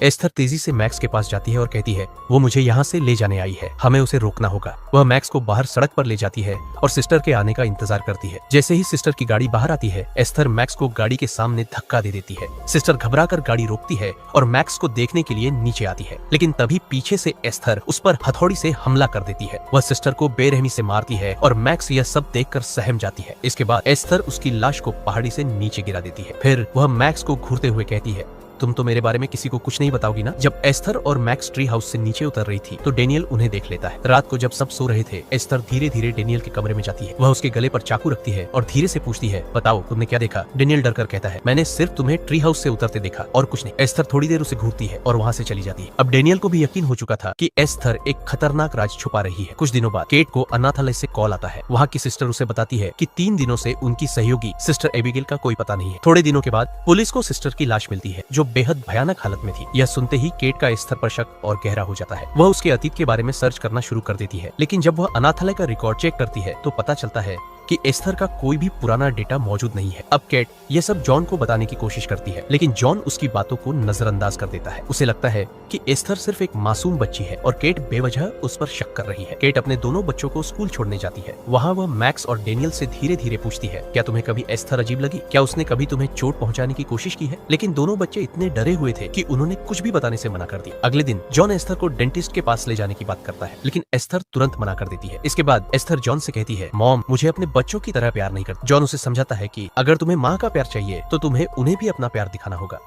Esther तेजी से max के पास जाती है और कहती है वो मुझे यहाँ से ले जाने आई है, हमें उसे रोकना होगा। वह मैक्स को बाहर सड़क पर ले जाती है और सिस्टर के आने का इंतजार करती है। जैसे ही सिस्टर की गाड़ी बाहर आती है, एस्थर मैक्स को गाड़ी के सामने धक्का दे देती है। सिस्टर घबराकर गाड़ी रोकती है और मैक्स को देखने के लिए नीचे आती है, लेकिन तभी पीछे से एस्थर उस पर हथौड़ी से हमला कर देती है। वह सिस्टर को बेरहमी से मारती है और मैक्स यह सब देखकर सहम जाती है। इसके बाद एस्थर उसकी लाश को पहाड़ी से नीचे गिरा देती है। फिर वह मैक्स को घूरते हुए कहती है, तुम तो मेरे बारे में किसी को कुछ नहीं बताओगी ना। जब एस्थर और मैक्स ट्री हाउस से नीचे उतर रही थी तो डेनियल उन्हें देख लेता है। रात को जब सब सो रहे थे, एस्थर धीरे धीरे डेनियल के कमरे में जाती है। वह उसके गले पर चाकू रखती है और धीरे से पूछती है, बताओ तुमने क्या देखा। डेनियल डरकर कहता है, मैंने सिर्फ तुम्हें ट्री हाउस से उतरते देखा और कुछ नहीं। एस्थर थोड़ी देर उसे घूरती है और वहाँ से चली जाती है। अब डेनियल को भी यकीन हो चुका था कि एस्थर एक खतरनाक राज छुपा रही है। कुछ दिनों बाद केट को अनाथालय से कॉल आता है। वहाँ की सिस्टर उसे बताती है कि 3 दिनों से उनकी सहयोगी सिस्टर एबिगेल का कोई पता नहीं है। थोड़े दिनों के बाद पुलिस को सिस्टर की लाश मिलती है जो बेहद भयानक हालत में थी। यह सुनते ही केट का एस्थर पर शक और गहरा हो जाता है। वह उसके अतीत के बारे में सर्च करना शुरू कर देती है, लेकिन जब वह अनाथालय का रिकॉर्ड चेक करती है तो पता चलता है कि एस्थर का कोई भी पुराना डेटा मौजूद नहीं है। अब केट यह सब जॉन को बताने की कोशिश करती है, लेकिन जॉन उसकी बातों को नजरअंदाज कर देता है। उसे लगता है कि एस्थर सिर्फ एक मासूम बच्ची है और केट बेवजह उस पर शक कर रही है। केट अपने दोनों बच्चों को स्कूल छोड़ने जाती है। वहाँ वह मैक्स और डेनियल से धीरे धीरे पूछती है, क्या तुम्हें कभी एस्थर अजीब लगी? क्या उसने कभी तुम्हें चोट पहुँचाने की कोशिश की है? लेकिन दोनों बच्चे इतने डरे हुए थे कि उन्होंने कुछ भी बताने से मना कर दिया। अगले दिन जॉन एस्थर को डेंटिस्ट के पास ले जाने की बात करता है, लेकिन एस्थर तुरंत मना कर देती है। इसके बाद एस्थर जॉन से कहती है, मॉम मुझे अपने बच्चों की तरह प्यार नहीं करती। जॉन उसे समझाता है कि अगर तुम्हें माँ का प्यार चाहिए तो तुम्हें उन्हें भी अपना प्यार दिखाना होगा।